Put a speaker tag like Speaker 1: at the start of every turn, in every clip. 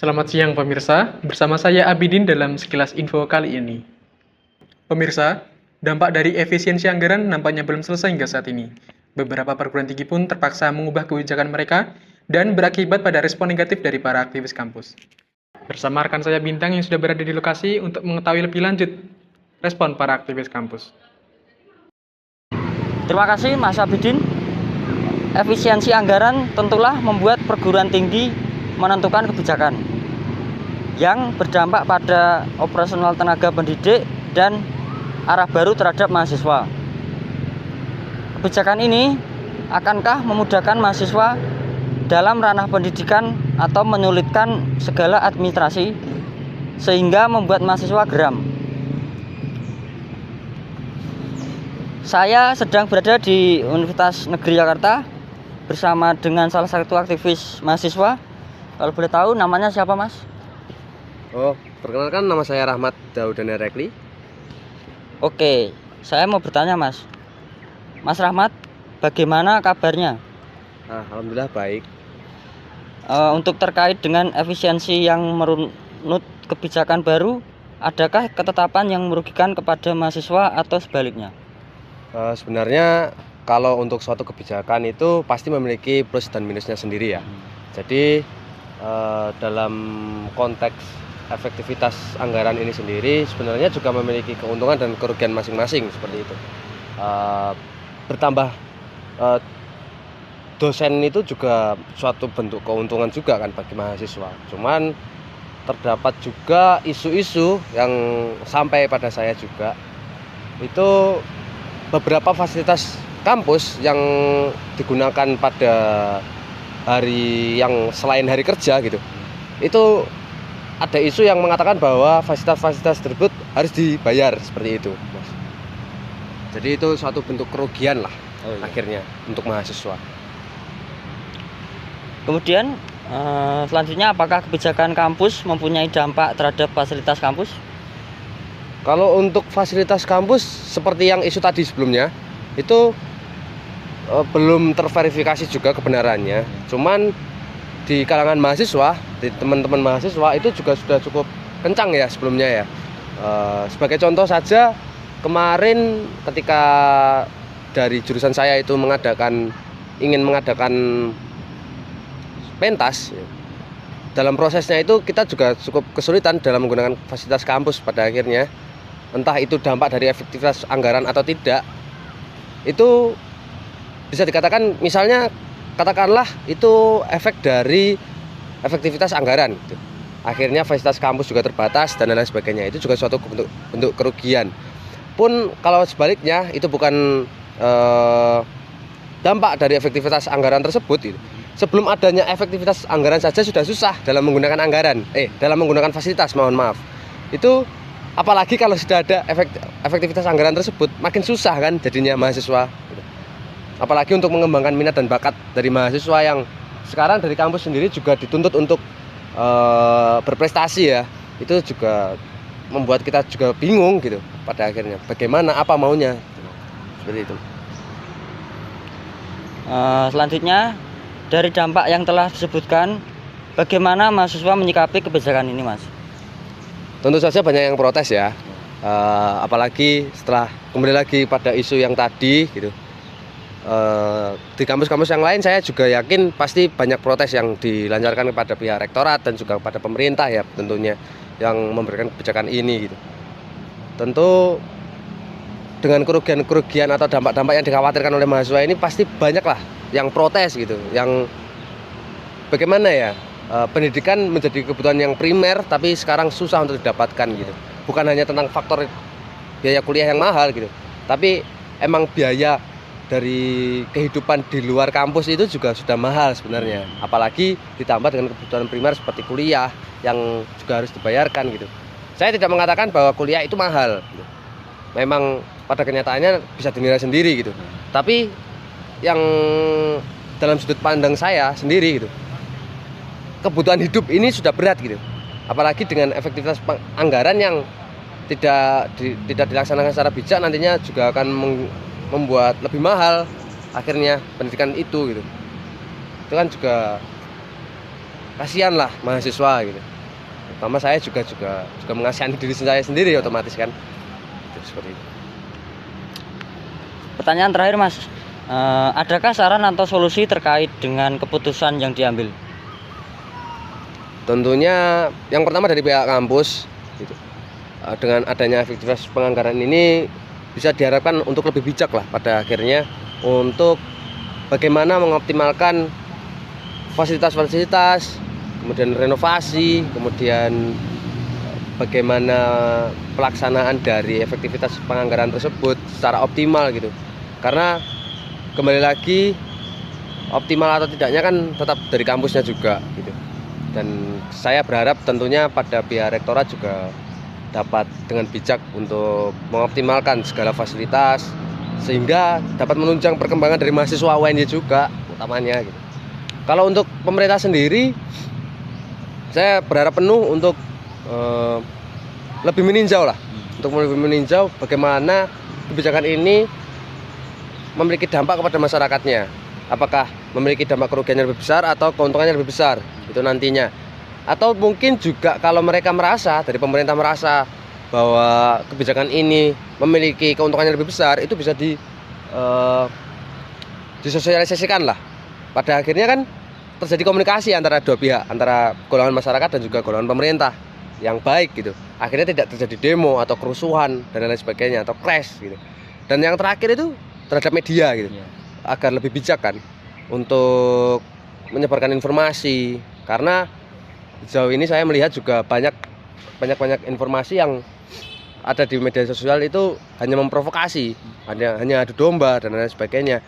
Speaker 1: Selamat siang pemirsa, bersama saya Abidin dalam sekilas info kali ini. Pemirsa, dampak dari efisiensi anggaran nampaknya belum selesai hingga saat ini. Beberapa perguruan tinggi pun terpaksa mengubah kebijakan mereka dan berakibat pada respon negatif dari para aktivis kampus. Bersama rekan saya Bintang yang sudah berada di lokasi untuk mengetahui lebih lanjut respon para aktivis kampus.
Speaker 2: Terima kasih Mas Abidin. Efisiensi anggaran tentulah membuat perguruan tinggi menentukan kebijakan yang berdampak pada operasional tenaga pendidik dan arah baru terhadap mahasiswa. Kebijakan ini akankah memudahkan mahasiswa dalam ranah pendidikan atau menyulitkan segala administrasi sehingga membuat mahasiswa geram? Saya sedang berada di Universitas Negeri Jakarta bersama dengan salah satu aktivis mahasiswa. Kalau boleh tahu namanya siapa, Mas?
Speaker 3: Oh, perkenalkan, nama saya Rahmat Daudana Rekli.
Speaker 2: Oke, saya mau bertanya, Mas. Mas Rahmat, bagaimana kabarnya?
Speaker 3: Alhamdulillah baik.
Speaker 2: Untuk terkait dengan efisiensi yang merunut kebijakan baru, adakah ketetapan yang merugikan kepada mahasiswa atau sebaliknya?
Speaker 3: Sebenarnya kalau untuk suatu kebijakan itu pasti memiliki plus dan minusnya sendiri ya. Jadi dalam konteks efektivitas anggaran ini sendiri sebenarnya juga memiliki keuntungan dan kerugian masing-masing seperti itu. Bertambah dosen itu juga suatu bentuk keuntungan juga kan bagi mahasiswa. Cuman terdapat juga isu-isu yang sampai pada saya juga, itu beberapa fasilitas kampus yang digunakan pada hari yang selain hari kerja gitu, itu ada isu yang mengatakan bahwa fasilitas-fasilitas tersebut harus dibayar seperti itu, Mas. Jadi itu suatu bentuk kerugian lah akhirnya untuk mahasiswa.
Speaker 2: Kemudian selanjutnya, apakah kebijakan kampus mempunyai dampak terhadap fasilitas kampus?
Speaker 3: Kalau untuk fasilitas kampus seperti yang isu tadi sebelumnya itu belum terverifikasi juga kebenarannya. Cuman di kalangan mahasiswa, di teman-teman mahasiswa itu juga sudah cukup kencang ya sebelumnya ya. Sebagai contoh saja, kemarin ketika dari jurusan saya itu ingin mengadakan pentas, dalam prosesnya itu kita juga cukup kesulitan dalam menggunakan fasilitas kampus pada akhirnya. Entah itu dampak dari efektivitas anggaran atau tidak, itu bisa dikatakan, misalnya katakanlah itu efek dari efektivitas anggaran gitu. Akhirnya fasilitas kampus juga terbatas dan lain sebagainya. Itu juga suatu bentuk kerugian. Pun kalau sebaliknya itu bukan dampak dari efektivitas anggaran tersebut gitu. Sebelum adanya efektivitas anggaran saja sudah susah dalam menggunakan dalam menggunakan fasilitas, mohon maaf. Itu apalagi kalau sudah ada efektivitas anggaran tersebut, makin susah kan jadinya mahasiswa. Apalagi untuk mengembangkan minat dan bakat dari mahasiswa yang sekarang dari kampus sendiri juga dituntut untuk berprestasi ya. Itu juga membuat kita juga bingung gitu pada akhirnya. Bagaimana, apa maunya, seperti itu.
Speaker 2: Selanjutnya, dari dampak yang telah disebutkan, bagaimana mahasiswa menyikapi kebijakan ini, Mas?
Speaker 3: Tentu saja banyak yang protes ya, apalagi setelah kembali lagi pada isu yang tadi gitu. Di kampus-kampus yang lain saya juga yakin pasti banyak protes yang dilancarkan kepada pihak rektorat dan juga kepada pemerintah ya tentunya yang memberikan kebijakan ini gitu. Tentu dengan kerugian-kerugian atau dampak-dampak yang dikhawatirkan oleh mahasiswa ini pasti banyak lah yang protes gitu, yang bagaimana ya, pendidikan menjadi kebutuhan yang primer tapi sekarang susah untuk didapatkan gitu. Bukan hanya tentang faktor biaya kuliah yang mahal gitu, tapi emang biaya dari kehidupan di luar kampus itu juga sudah mahal sebenarnya. Apalagi ditambah dengan kebutuhan primer seperti kuliah yang juga harus dibayarkan gitu. Saya tidak mengatakan bahwa kuliah itu mahal gitu. Memang pada kenyataannya bisa dinilai sendiri gitu. Tapi yang dalam sudut pandang saya sendiri gitu, kebutuhan hidup ini sudah berat gitu. Apalagi dengan efektivitas anggaran yang tidak dilaksanakan secara bijak, nantinya juga akan membuat lebih mahal akhirnya pendidikan itu gitu. Itu kan juga kasihan lah mahasiswa gitu. Pertama saya juga mengasihani diri saya sendiri otomatis kan. Itu seperti itu.
Speaker 2: Pertanyaan terakhir Mas, adakah saran atau solusi terkait dengan keputusan yang diambil?
Speaker 3: Tentunya yang pertama dari pihak kampus gitu. Dengan adanya efektivitas penganggaran ini bisa diharapkan untuk lebih bijak lah pada akhirnya untuk bagaimana mengoptimalkan fasilitas-fasilitas, kemudian renovasi, kemudian bagaimana pelaksanaan dari efektivitas penganggaran tersebut secara optimal gitu. Karena kembali lagi optimal atau tidaknya kan tetap dari kampusnya juga gitu. Dan saya berharap tentunya pada pihak rektorat juga dapat dengan bijak untuk mengoptimalkan segala fasilitas sehingga dapat menunjang perkembangan dari mahasiswa UNY juga utamanya gitu. Kalau untuk pemerintah sendiri saya berharap penuh untuk lebih meninjau lah, untuk lebih meninjau bagaimana kebijakan ini memiliki dampak kepada masyarakatnya. Apakah memiliki dampak kerugian yang lebih besar atau keuntungannya lebih besar itu nantinya. Atau mungkin juga kalau mereka merasa, dari pemerintah merasa bahwa kebijakan ini memiliki keuntungan yang lebih besar, itu bisa disosialisasikan lah. Pada akhirnya kan terjadi komunikasi antara dua pihak, antara golongan masyarakat dan juga golongan pemerintah yang baik gitu. Akhirnya tidak terjadi demo atau kerusuhan dan lain sebagainya atau crash gitu. Dan yang terakhir itu terhadap media gitu. Agar lebih bijak kan untuk menyebarkan informasi, karena sejauh ini saya melihat juga banyak informasi yang ada di media sosial itu hanya memprovokasi, hanya adu domba dan lain sebagainya.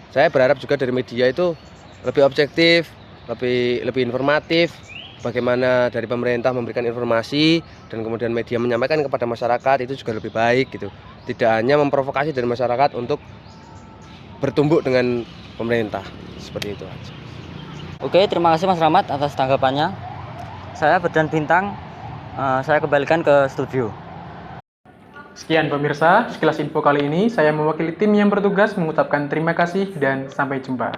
Speaker 3: Saya berharap juga dari media itu lebih objektif, lebih informatif, bagaimana dari pemerintah memberikan informasi dan kemudian media menyampaikan kepada masyarakat itu juga lebih baik gitu. Tidak hanya memprovokasi dari masyarakat untuk bertumbuk dengan pemerintah, seperti itu aja.
Speaker 2: Oke, terima kasih Mas Rahmat atas tanggapannya. Saya Berdan Bintang, saya kembalikan ke studio.
Speaker 1: Sekian pemirsa, sekilas info kali ini saya mewakili tim yang bertugas mengucapkan terima kasih dan sampai jumpa.